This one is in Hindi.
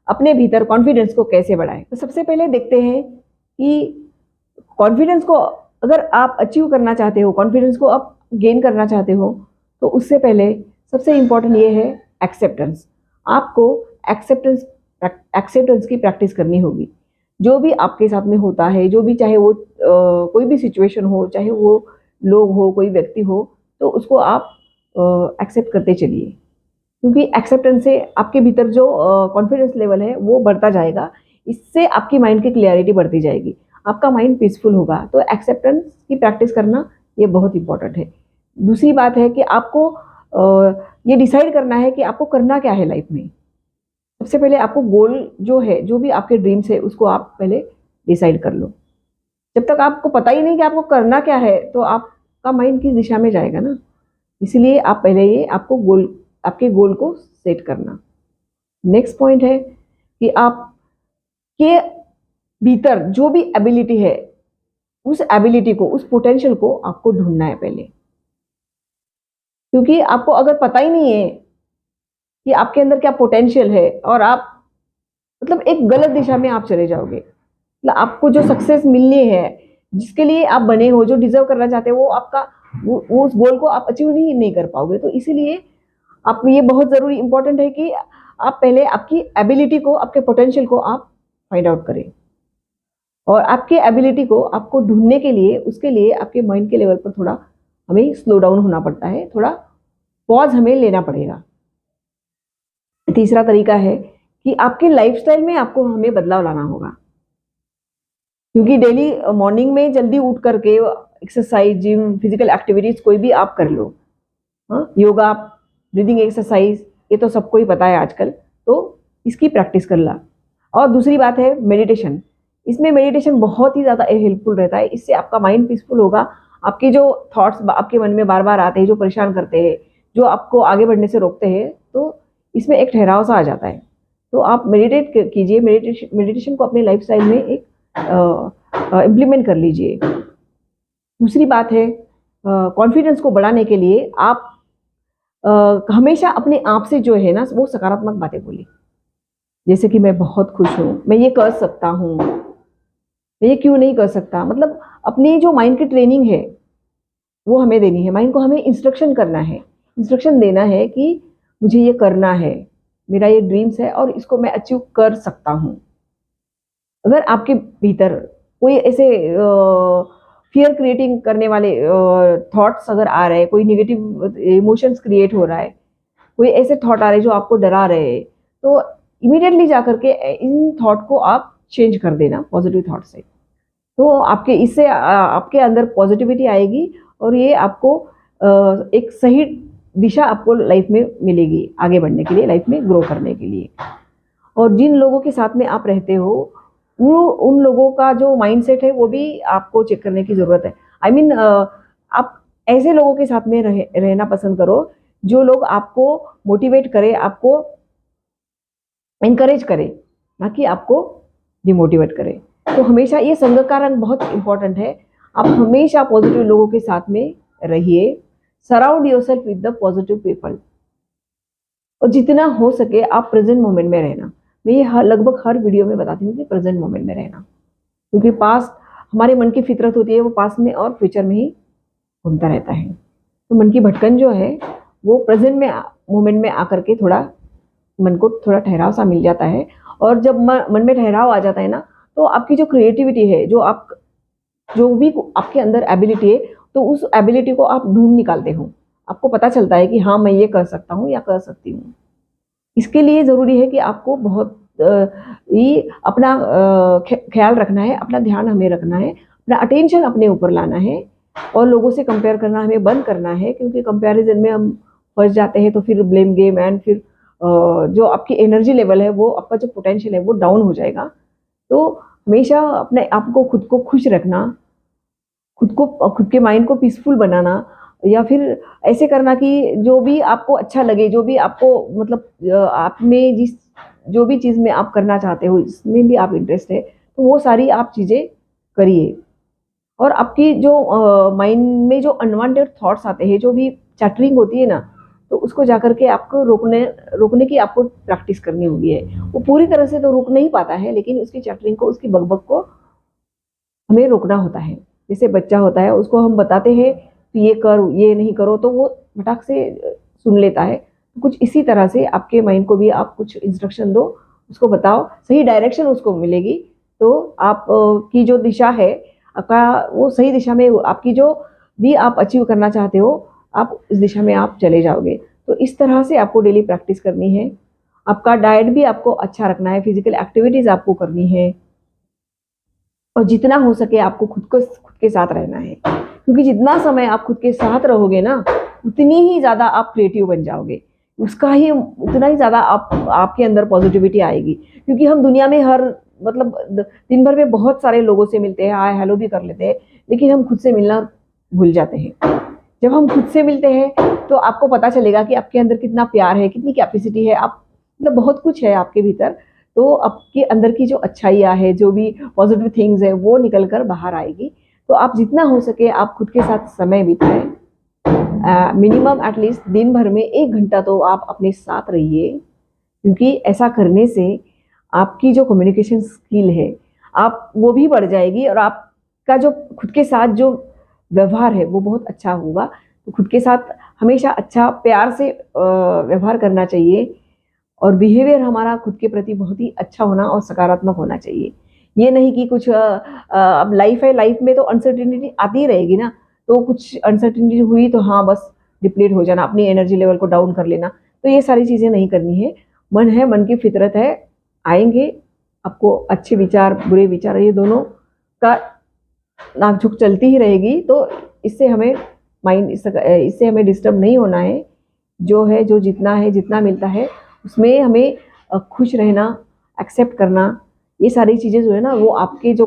अपने भीतर कॉन्फिडेंस को कैसे बढ़ाएं। तो सबसे पहले देखते हैं कि कॉन्फिडेंस को अगर आप अचीव करना चाहते हो, कॉन्फिडेंस को आप गेन करना चाहते हो, तो उससे पहले सबसे इम्पोर्टेंट ये है एक्सेप्टेंस। आपको एक्सेप्टेंस की प्रैक्टिस करनी होगी। जो भी आपके साथ में होता है, जो भी, चाहे वो कोई भी सिचुएशन हो, चाहे वो लोग हो, कोई व्यक्ति हो, तो उसको आप एक्सेप्ट करते चलिए, क्योंकि एक्सेप्टेंस से आपके भीतर जो कॉन्फिडेंस लेवल है वो बढ़ता जाएगा। इससे आपकी माइंड की क्लियरिटी बढ़ती जाएगी, आपका माइंड पीसफुल होगा। तो एक्सेप्टेंस की प्रैक्टिस करना ये बहुत इंपॉर्टेंट है। दूसरी बात है कि आपको ये डिसाइड करना है कि आपको करना क्या है लाइफ में। सबसे पहले आपको गोल जो है, जो भी आपके ड्रीम्स है, उसको आप पहले डिसाइड कर लो। जब तक आपको पता ही नहीं कि आपको करना क्या है, तो आपका माइंड किस दिशा में जाएगा ना। इसीलिए आप पहले ये आपको आपके गोल को सेट करना। नेक्स्ट पॉइंट है कि आपके भीतर जो भी एबिलिटी है, उस एबिलिटी को, उस पोटेंशियल को आपको ढूंढना है पहले। क्योंकि आपको अगर पता ही नहीं है कि आपके अंदर क्या पोटेंशियल है, और आप मतलब एक गलत दिशा में आप चले जाओगे, मतलब आपको जो सक्सेस मिलनी है, जिसके लिए आप बने हो, जो डिजर्व करना चाहते हो, वो आपका वो उस गोल को आप अचीव नहीं कर पाओगे। तो इसीलिए आप, ये बहुत जरूरी इंपॉर्टेंट है कि आप पहले आपकी एबिलिटी को, आपके पोटेंशियल को आप फाइंड आउट करें। और आपके एबिलिटी को आपको ढूंढने के लिए, उसके लिए आपके माइंड के लेवल पर थोड़ा हमें स्लो डाउन होना पड़ता है, थोड़ा पॉज हमें लेना पड़ेगा। तीसरा तरीका है कि आपके लाइफस्टाइल में आपको हमें बदलाव लाना होगा। क्योंकि डेली मॉर्निंग में जल्दी उठ करके एक्सरसाइज, जिम, फिजिकल एक्टिविटीज कोई भी आप कर लो, योगा, ब्रीदिंग एक्सरसाइज, ये तो सबको ही पता है आजकल, तो इसकी प्रैक्टिस कर ला। और दूसरी बात है मेडिटेशन। इसमें मेडिटेशन बहुत ही ज़्यादा हेल्पफुल रहता है। इससे आपका माइंड पीसफुल होगा। आपके जो थॉट्स आपके मन में बार बार आते हैं, जो परेशान करते हैं, जो आपको आगे बढ़ने से रोकते हैं, तो इसमें एक ठहराव सा आ जाता है। तो आप मेडिटेट कीजिए, मेडिटेशन को अपने लाइफस्टाइल में एक इम्प्लीमेंट कर लीजिए। दूसरी बात है, कॉन्फिडेंस को बढ़ाने के लिए आप हमेशा अपने आप से जो है ना, वो सकारात्मक बातें बोलिए। जैसे कि मैं बहुत खुश हूँ, मैं ये कर सकता हूँ, मैं ये क्यों नहीं कर सकता। मतलब अपनी जो माइंड की ट्रेनिंग है वो हमें देनी है। माइंड को हमें इंस्ट्रक्शन करना है, इंस्ट्रक्शन देना है कि मुझे ये करना है, मेरा ये ड्रीम्स है और इसको मैं अचीव कर सकता हूँ। अगर आपके भीतर कोई ऐसे फियर क्रिएटिंग करने वाले थॉट्स अगर आ रहे हैं, कोई नेगेटिव इमोशंस क्रिएट हो रहा है, कोई ऐसे थॉट आ रहे हैं जो आपको डरा रहे हैं, तो इमीडिएटली जाकर के इन थॉट को आप चेंज कर देना पॉजिटिव थॉट से। तो आपके इससे आपके अंदर पॉजिटिविटी आएगी और ये आपको एक सही दिशा आपको लाइफ में मिलेगी आगे बढ़ने के लिए, लाइफ में ग्रो करने के लिए। और जिन लोगों के साथ में आप रहते हो, वो उन लोगों का जो माइंडसेट है वो भी आपको चेक करने की ज़रूरत है। आई मीन आप ऐसे लोगों के साथ में रहना पसंद करो जो लोग आपको मोटिवेट करे, आपको एनकरेज करे, ना कि आपको डिमोटिवेट करे। तो हमेशा ये संग का रंग बहुत इंपॉर्टेंट है। आप हमेशा पॉजिटिव लोगों के साथ में रहिए। Surround yourself with the positive people. और जितना हो सके आप प्रेजेंट मोमेंट में रहना। मैं ये लगभग हर वीडियो में बताती हूँ कि प्रेजेंट मोमेंट में रहना, क्योंकि पास्ट, हमारे मन की फितरत होती है वो पास्ट में और फ्यूचर में ही घूमता रहता है। तो मन की भटकन जो है वो प्रेजेंट में मोमेंट में आकर के थोड़ा मन को थोड़ा ठहराव सा मिल जाता है। और जब मन में ठहराव आ जाता है ना, तो आपकी जो क्रिएटिविटी है, जो भी आपके अंदर एबिलिटी है, तो उस एबिलिटी को आप ढूंढ निकालते हो। आपको पता चलता है कि हाँ, मैं ये कर सकता हूँ या कर सकती हूँ। इसके लिए ज़रूरी है कि आपको बहुत ये अपना ख्याल रखना है, अपना ध्यान हमें रखना है, अपना अटेंशन अपने ऊपर लाना है और लोगों से कंपेयर करना हमें बंद करना है। क्योंकि कंपैरिजन में हम फंस जाते हैं तो फिर ब्लेम गेम एंड फिर जो आपकी एनर्जी लेवल है, वो आपका जो पोटेंशियल है वो डाउन हो जाएगा। तो हमेशा अपने आप को, खुद को खुश रखना, खुद के माइंड को पीसफुल बनाना, या फिर ऐसे करना कि जो भी आपको अच्छा लगे, जो भी आपको मतलब आप में जो भी चीज़ में आप करना चाहते हो, जिसमें भी आप इंटरेस्ट है, तो वो सारी आप चीज़ें करिए। और आपकी जो माइंड में जो अनवांटेड थॉट्स आते हैं, जो भी चैटरिंग होती है ना, तो उसको जाकर के आपको रोकने की आपको प्रैक्टिस करनी होगी है। वो पूरी तरह से तो रुक नहीं पाता है, लेकिन उसकी चैटरिंग को, उसकी बकबक को हमें रोकना होता है। जैसे बच्चा होता है, उसको हम बताते हैं तो ये कर, ये नहीं करो, तो वो फटाक से सुन लेता है। कुछ इसी तरह से आपके माइंड को भी आप कुछ इंस्ट्रक्शन दो, उसको बताओ, सही डायरेक्शन उसको मिलेगी, तो आप की जो दिशा है आपका, वो सही दिशा में, आपकी जो भी आप अचीव करना चाहते हो, आप इस दिशा में आप चले जाओगे। तो इस तरह से आपको डेली प्रैक्टिस करनी है। आपका डाइट भी आपको अच्छा रखना है, फिजिकल एक्टिविटीज आपको करनी है, और जितना हो सके आपको खुद के साथ रहना है, क्योंकि जितना समय आप खुद के साथ रहोगे ना, उतनी ही ज़्यादा आप क्रिएटिव बन जाओगे, उसका ही उतना ही ज़्यादा आपके अंदर पॉजिटिविटी आएगी। क्योंकि हम दुनिया में मतलब दिन भर में बहुत सारे लोगों से मिलते हैं, हाय हेलो भी कर लेते हैं, लेकिन हम खुद से मिलना भूल जाते हैं। जब हम खुद से मिलते हैं तो आपको पता चलेगा कि आपके अंदर कितना प्यार है, कितनी कैपेसिटी है, आप मतलब बहुत कुछ है आपके भीतर। तो आपके अंदर की जो अच्छाइयाँ है, जो भी पॉजिटिव थिंग्स है, वो निकल कर बाहर आएगी। तो आप जितना हो सके आप खुद के साथ समय बिताएं। मिनिमम एटलीस्ट दिन भर में 1 घंटा तो आप अपने साथ रहिए, क्योंकि ऐसा करने से आपकी जो कम्युनिकेशन स्किल है आप वो भी बढ़ जाएगी, और आपका जो खुद के साथ जो व्यवहार है वो बहुत अच्छा होगा। तो खुद के साथ हमेशा अच्छा प्यार से व्यवहार करना चाहिए, और बिहेवियर हमारा खुद के प्रति बहुत ही अच्छा होना और सकारात्मक होना चाहिए। ये नहीं कि कुछ अब लाइफ है, लाइफ में तो अनसर्टिनिटी आती ही रहेगी ना, तो कुछ अनसर्टिनिटी हुई तो हाँ बस डिप्लीट हो जाना, अपनी एनर्जी लेवल को डाउन कर लेना, तो ये सारी चीज़ें नहीं करनी है। मन है, मन की फितरत है, आएंगे आपको अच्छे विचार, बुरे विचार, ये दोनों का नाक झुक चलती ही रहेगी। तो इससे हमें इससे हमें डिस्टर्ब नहीं होना है। जो है, जो जितना है, जितना मिलता है उसमें हमें खुश रहना, एक्सेप्ट करना, ये सारी चीज़ें जो है ना, वो आपके जो